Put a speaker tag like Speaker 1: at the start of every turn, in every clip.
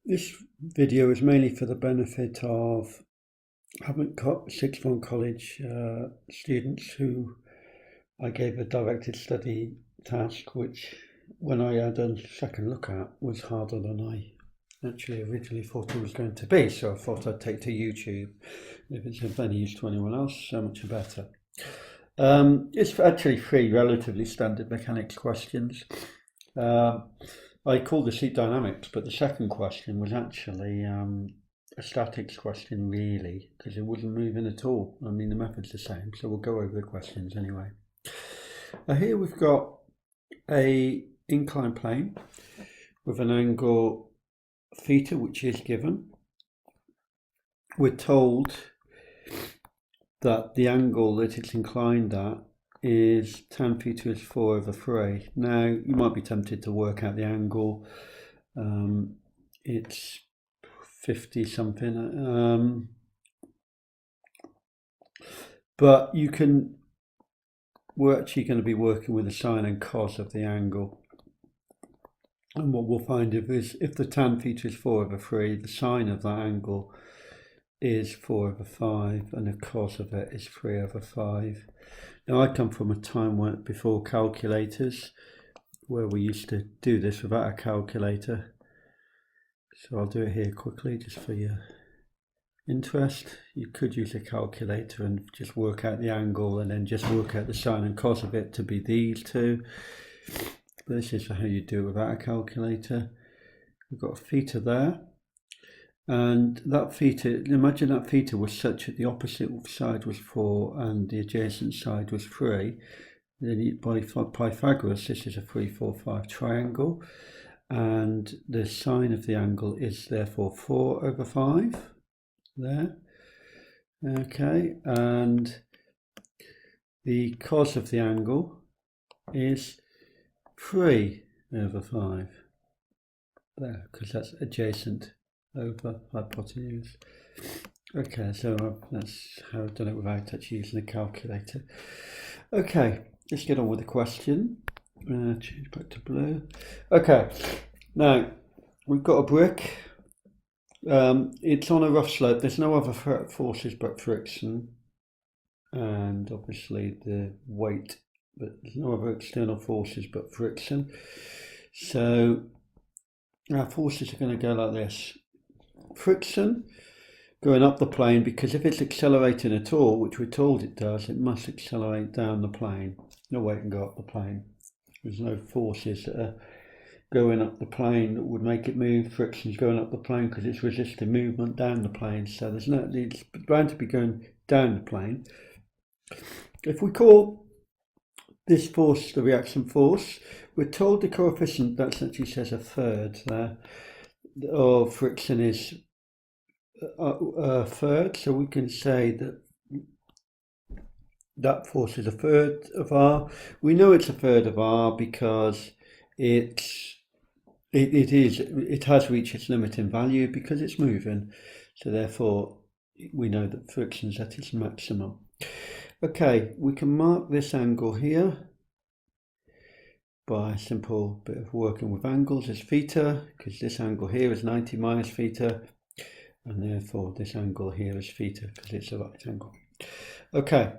Speaker 1: This video is mainly for the benefit of Havant Sixth Form College students who I gave a directed study task, which when I had a second look at was harder than I actually originally thought it was going to be. So I thought I'd take to YouTube. If it's of any use to anyone else, so much better. It's actually 3 relatively standard mechanics questions. I called the seat dynamics, but the second question was actually a statics question, really, because it wasn't moving at all. I mean, the method's the same, so we'll go over the questions anyway. Here we've got a inclined plane with an angle theta, which is given. We're told that the angle that it's inclined at is tan theta is 4/3. Now, you might be tempted to work out the angle. It's 50 something. But we're actually going to be working with the sine and cos of the angle. And what we'll find is if the tan theta is 4/3, the sine of that angle is 4/5, and the cos of it is 3/5. Now, I come from a time before calculators, where we used to do this without a calculator. So I'll do it here quickly, just for your interest. You could use a calculator and just work out the angle, and then just work out the sine and cos of it to be these two. But this is how you do it without a calculator. We've got a theta there. And that theta, imagine that theta was such that the opposite side was 4 and the adjacent side was 3. Then by Pythagoras, this is a 3, 4, 5 triangle. And the sine of the angle is therefore 4/5 there. Okay, and the cos of the angle is 3/5 there, because that's adjacent over hypotenuse. Okay, so that's how I've done it without actually using a calculator. Okay, let's get on with the question. Change back to blue. Okay, now we've got a brick. It's on a rough slope. There's no other forces but friction, and obviously the weight, but there's no other external forces but friction. So our forces are going to go like this. Friction going up the plane, because if it's accelerating at all, which we're told it does, it must accelerate down the plane. No way it can go up the plane. There's no forces that are going up the plane that would make it move. Friction's going up the plane because it's resisting movement down the plane. So it's bound to be going down the plane. If we call this force the reaction force, we're told the coefficient, that actually says 1/3 there, of friction is 1/3. So we can say that that force is 1/3 of R. We know it's 1/3 of R because it has reached its limiting value because it's moving. So therefore, we know that friction's at its maximum. Okay, we can mark this angle here by a simple bit of working with angles as theta, because this angle here is 90 minus theta, and therefore this angle here is theta because it's a right angle. Okay.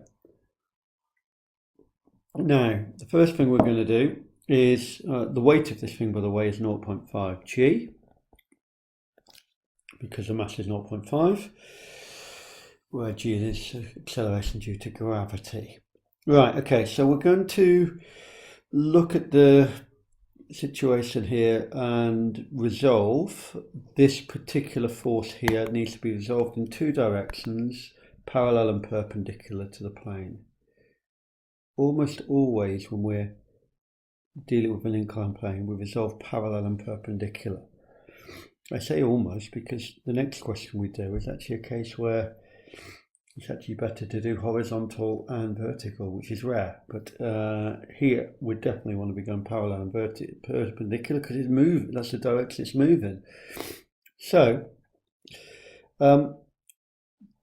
Speaker 1: Now, the first thing we're going to do is, the weight of this thing, by the way, is 0.5 g, because the mass is 0.5, where g is acceleration due to gravity. Right, okay, so we're going to look at the situation here and resolve this particular force here. It needs to be resolved in 2 directions, parallel and perpendicular to the plane. Almost always when we're dealing with an inclined plane, we resolve parallel and perpendicular. I say almost because the next question we do is actually a case where it's actually better to do horizontal and vertical, which is rare. But here we definitely want to be going parallel and perpendicular because it's moving. That's the direction it's moving. So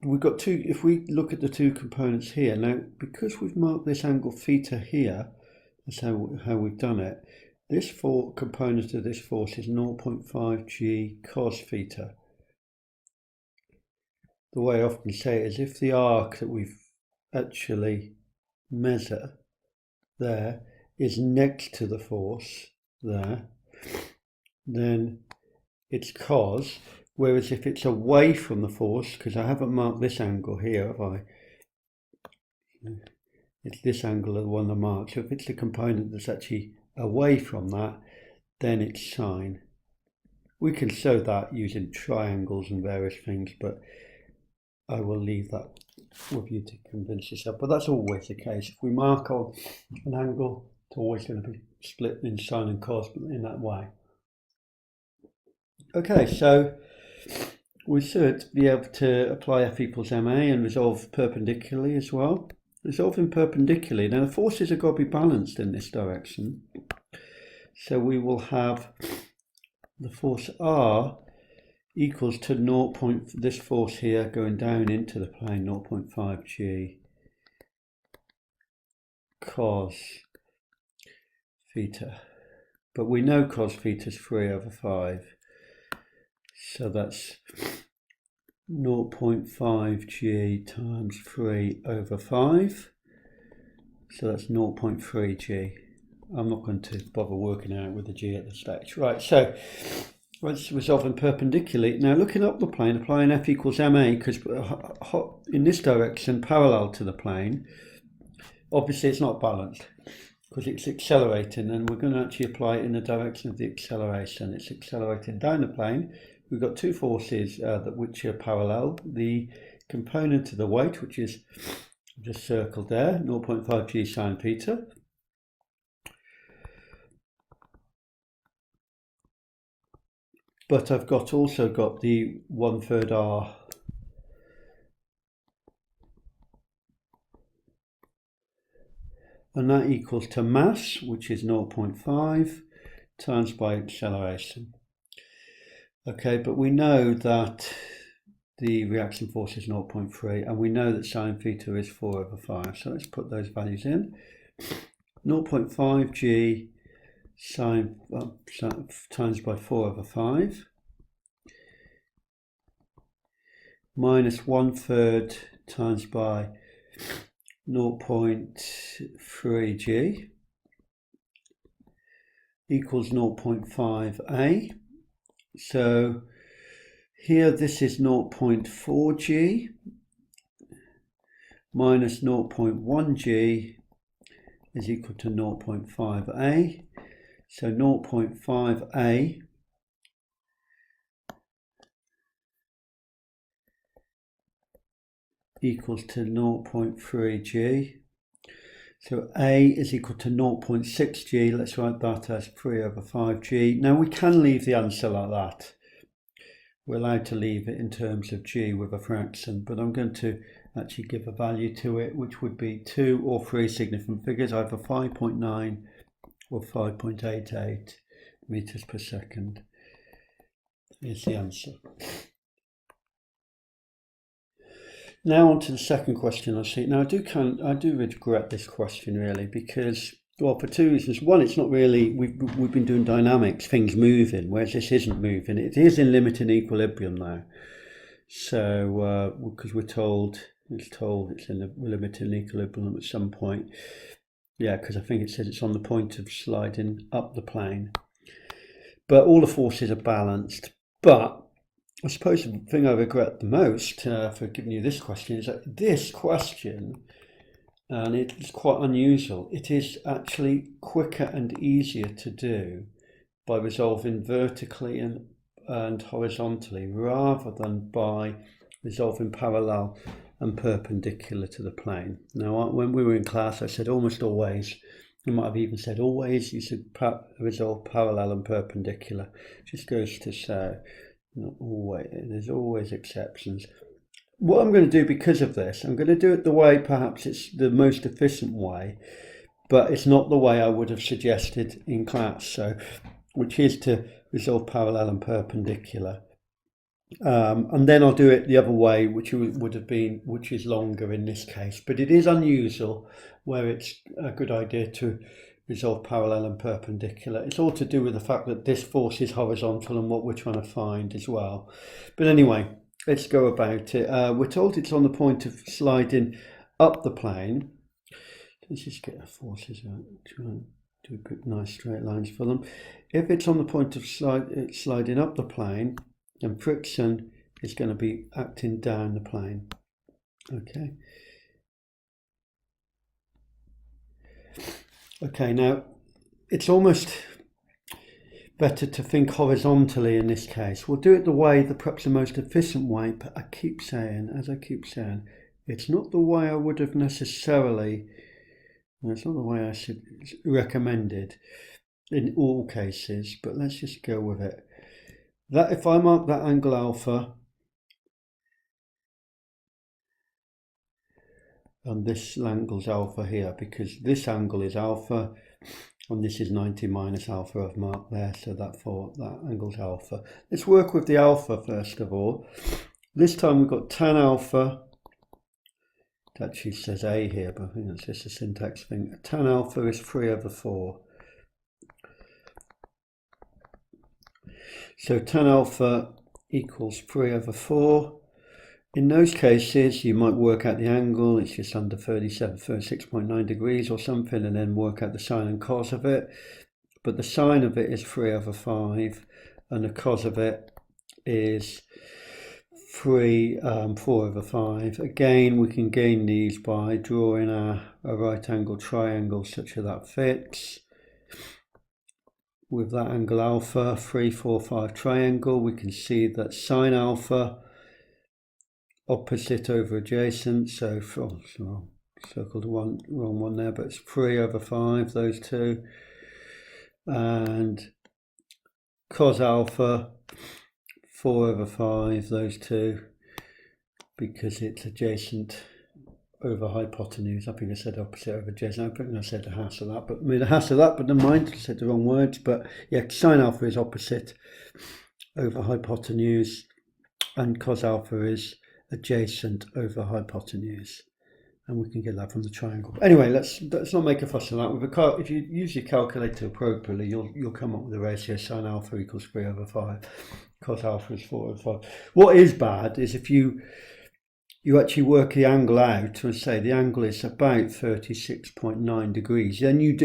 Speaker 1: we've got 2, if we look at the 2 components here, now because we've marked this angle theta here, that's how we've done it, this component of this force is 0.5 g cos theta. The way I often say it is if the arc that we've actually measure there is next to the force there, then it's cos, whereas if it's away from the force, because I haven't marked this angle here, have I? It's this angle of the one I marked. So if it's the component that's actually away from that, then it's sine. We can show that using triangles and various things, but I will leave that with you to convince yourself. But that's always the case. If we mark on an angle, it's always going to be split in sine and cos in that way. Okay, so we should be able to apply F equals ma and resolve perpendicularly as well. Resolving perpendicularly, now the forces have got to be balanced in this direction. So we will have the force R equals to this force here going down into the plane, 0.5 g cos theta. But we know cos theta is 3/5. So that's 0.5 g times 3/5. So that's 0.3 g. I'm not going to bother working out with the g at this stage. Right, so let's resolve them perpendicularly. Now looking up the plane, applying F equals ma, because in this direction, parallel to the plane, obviously it's not balanced because it's accelerating, and we're going to actually apply it in the direction of the acceleration. It's accelerating down the plane. We've got two forces which are parallel. The component of the weight, which is just circled there, 0.5 g sine theta. But I've also got the 1/3 r and that equals to mass, which is 0.5 times by acceleration. Okay, but we know that the reaction force is 0.3, and we know that sine theta is 4/5. So let's put those values in. 0.5 g sine times by 4/5 minus 1/3 times by 0.3 g equals 0.5 a. So here this is 0.4 g minus 0.1 g is equal to 0.5 a. So 0.5 a equals to 0.3 g. So A is equal to 0.6 g. Let's write that as 3/5 g. Now we can leave the answer like that. We're allowed to leave it in terms of g with a fraction, but I'm going to actually give a value to it, which would be 2 or 3 significant figures, either 5.9 or 5.88 meters per second is the answer. Now on to the second question I see. Now I do regret this question really, because, well, for two reasons. One, it's not really, we've been doing dynamics, things moving, whereas this isn't moving. It is in limiting equilibrium now. So because it's told it's in the limiting equilibrium at some point. Yeah, because I think it says it's on the point of sliding up the plane. But all the forces are balanced. But I suppose the thing I regret the most for giving you this question is that this question, and it's quite unusual, it is actually quicker and easier to do by resolving vertically and horizontally rather than by resolving parallel and perpendicular to the plane. Now, when we were in class, I said almost always, I might have even said always, you should resolve parallel and perpendicular. It just goes to show, not always, there's always exceptions. What I'm going to do because of this, I'm going to do it the way perhaps it's the most efficient way, but it's not the way I would have suggested in class, so which is to resolve parallel and perpendicular. And then I'll do it the other way, which is longer in this case. But it is unusual, where it's a good idea to resolve parallel and perpendicular. It's all to do with the fact that this force is horizontal and what we're trying to find as well. But anyway, let's go about it. We're told it's on the point of sliding up the plane. Let's just get the forces out, try and do good, nice straight lines for them. If it's on the point of sliding up the plane, then friction is going to be acting down the plane. Okay. Okay, now it's almost better to think horizontally in this case. We'll do it the way, perhaps the most efficient way, but as I keep saying, it's not the way I would have necessarily, it's not the way I should recommended in all cases, but let's just go with it. That if I mark that angle alpha, and this angle's alpha here, because this angle is alpha and this is 90 minus alpha I've marked there, so that angle's alpha. Let's work with the alpha first of all. This time we've got tan alpha. It actually says A here, but I think that's just a syntax thing. Tan alpha is 3/4. So tan alpha equals 3/4. In those cases, you might work out the angle, it's just under 36.9 degrees or something, and then work out the sine and cos of it. But the sine of it is 3/5, and the cos of it is 4/5. Again, we can gain these by drawing a right angle triangle such that fits. With that angle alpha, 3, 4, 5 triangle, we can see that sine alpha opposite over adjacent, so circled wrong one there, but it's 3/5, those two, and cos alpha 4/5, those two, because it's adjacent over hypotenuse. I think I said opposite over adjacent. I think I said the half of that, but never mind, I said the wrong words. But yeah, sine alpha is opposite over hypotenuse, and cos alpha is adjacent over hypotenuse, and we can get that from the triangle. Anyway, let's not make a fuss on that. If you use your calculator appropriately, you'll come up with a ratio sine alpha equals 3/5, cos alpha is 4/5. What is bad is if you actually work the angle out and say the angle is about 36.9 degrees. Then you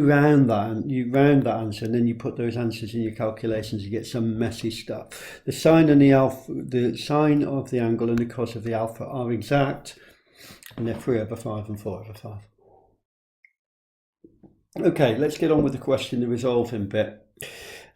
Speaker 1: round that answer, and then you put those answers in your calculations. You get some messy stuff. The sine and the sine of the angle and the cos of the alpha are exact, and they're 3/5 and 4/5. Okay, let's get on with the question, the resolving bit.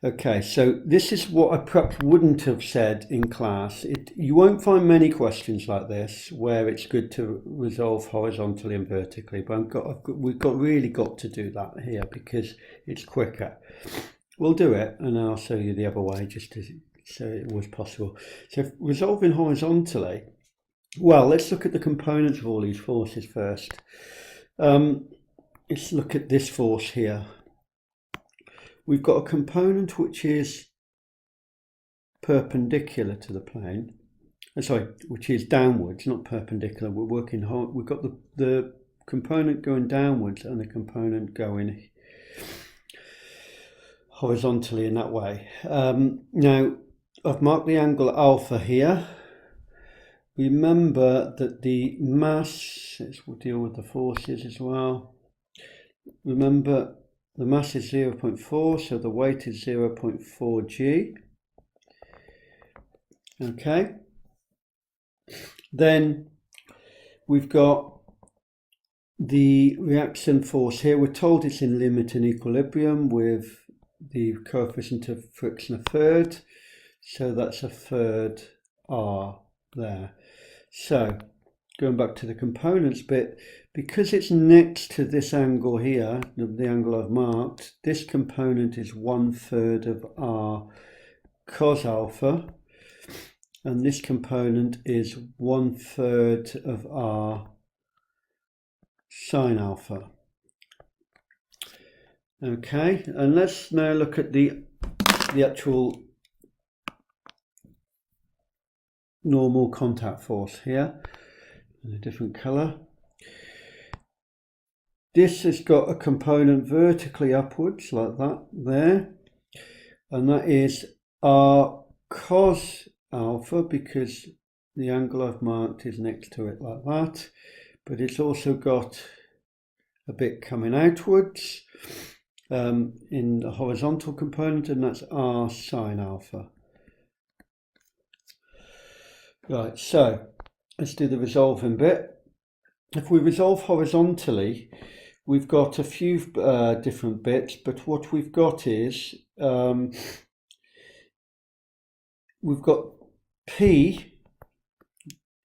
Speaker 1: Okay, so this is what I perhaps wouldn't have said in class. You won't find many questions like this where it's good to resolve horizontally and vertically, but we've really got to do that here because it's quicker. We'll do it, and I'll show you the other way just to show it was possible. So resolving horizontally, well, let's look at the components of all these forces first. Let's look at this force here. We've got a component which is perpendicular to the plane. Which is downwards, not perpendicular. We've got the component going downwards and the component going horizontally in that way. Now, I've marked the angle alpha here. Remember that the mass, we'll deal with the forces as well. Remember, the mass is 0.4, so the weight is 0.4 g. Okay. Then we've got the reaction force here. We're told it's in limiting equilibrium with the coefficient of friction 1/3. So that's 1/3 r there. So going back to the components bit, because it's next to this angle here, the angle I've marked, this component is 1/3 of r cos alpha, and this component is 1/3 of r sine alpha. Okay, and let's now look at the actual normal contact force here in a different color. this has got a component vertically upwards like that there, and that is r cos alpha, because the angle I've marked is next to it like that, but it's also got a bit coming outwards in the horizontal component, and that's r sine alpha. Right, so let's do the resolving bit. If we resolve horizontally, we've got a few different bits, but what we've got is we've got P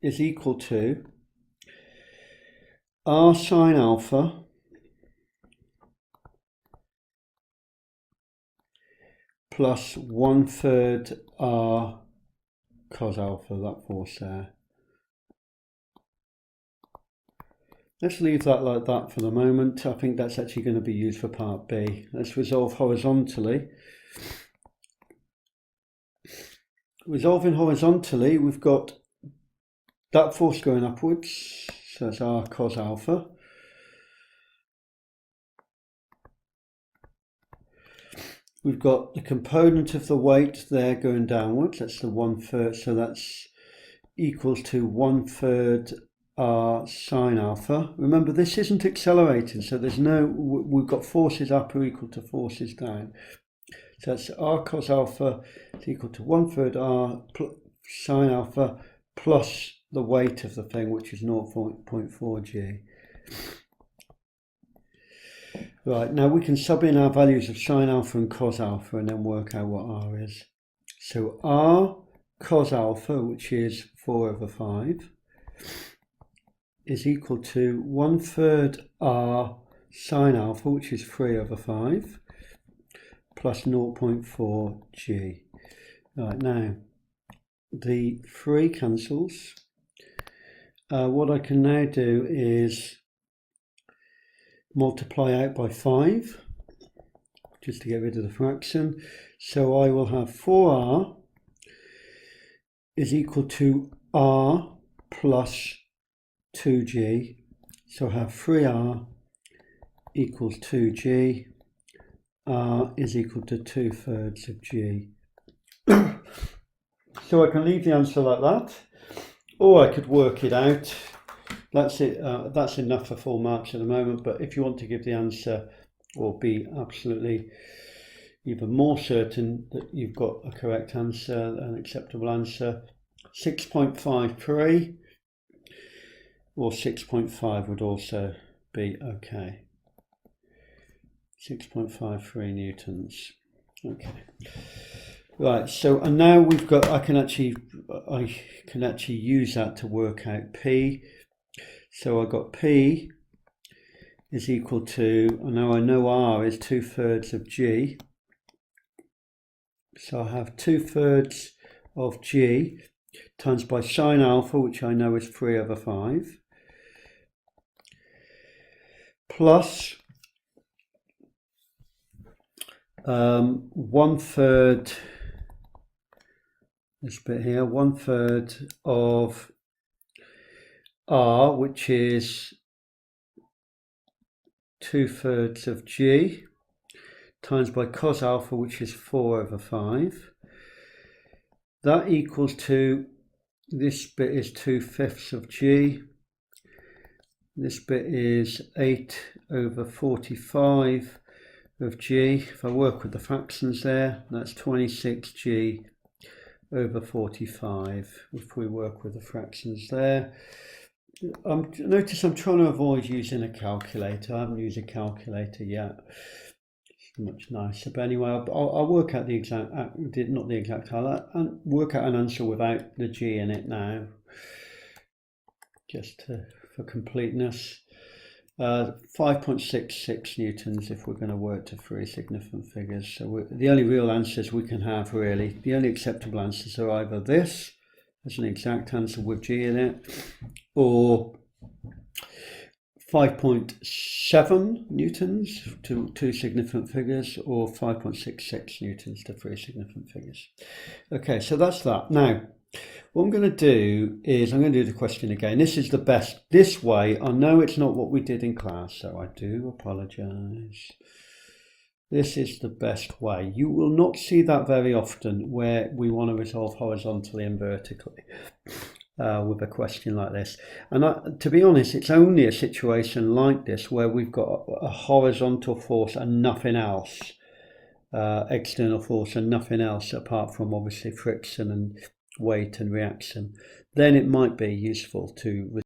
Speaker 1: is equal to r sine alpha plus 1/3 r cos alpha, that force there. Let's leave that like that for the moment. I think that's actually going to be used for part B. Let's resolve horizontally. Resolving horizontally, we've got that force going upwards, so that's r cos alpha. We've got the component of the weight there going downwards, that's the 1/3, so that's equals to 1/3 r sine alpha. Remember, this isn't accelerating, so there's no, we've got forces up are equal to forces down. So that's r cos alpha is equal to 1/3 r sine alpha plus the weight of the thing, which is 0.4 g. Right, now we can sub in our values of sine alpha and cos alpha and then work out what r is. So r cos alpha, which is 4/5, is equal to 1/3 r sine alpha, which is 3/5, plus 0.4 g. Right, now the 3 cancels. What I can now do is multiply out by 5, just to get rid of the fraction. So I will have 4r is equal to r plus 2g. So I have 3r equals 2g. R is equal to 2/3 of g. So I can leave the answer like that, or I could work it out. That's it. That's enough for full marks at the moment, but if you want to give the answer or be absolutely even more certain that you've got a correct answer, an acceptable answer, 6.53 or 6.5 would also be okay. 6.53 newtons. Okay. Right, so and now we've got, I can actually use that to work out P. So I got P is equal to, and now I know R is 2/3 of G. So I have 2/3 of G times by sine alpha, which I know is 3/5, plus 1/3, this bit here, 1/3 of R, which is 2/3 of G, times by cos alpha, which is 4/5. That equals to, this bit is 2/5 of G. This bit is 8/45 of G. If I work with the fractions there, that's 26G over 45. If we work with the fractions there. Notice I'm trying to avoid using a calculator. I haven't used a calculator yet. It's much nicer. But anyway, I'll work out the exact, not the exact, I'll work out an answer without the G in it now, just for completeness. 5.66 newtons if we're going to work to 3 significant figures. So the only real answers we can have, really, the only acceptable answers are either this as an exact answer with G in it, or 5.7 newtons to 2 significant figures, or 5.66 newtons to 3 significant figures. Okay, so that's that. Now, What I'm going to do is I'm going to do the question again. This is the best, this way. I know it's not what we did in class, so I do apologise. This is the best way. You will not see that very often where we want to resolve horizontally and vertically with a question like this. And to be honest, it's only a situation like this where we've got a horizontal force and nothing else, external force and nothing else apart from obviously friction and weight and reaction. Then it might be useful to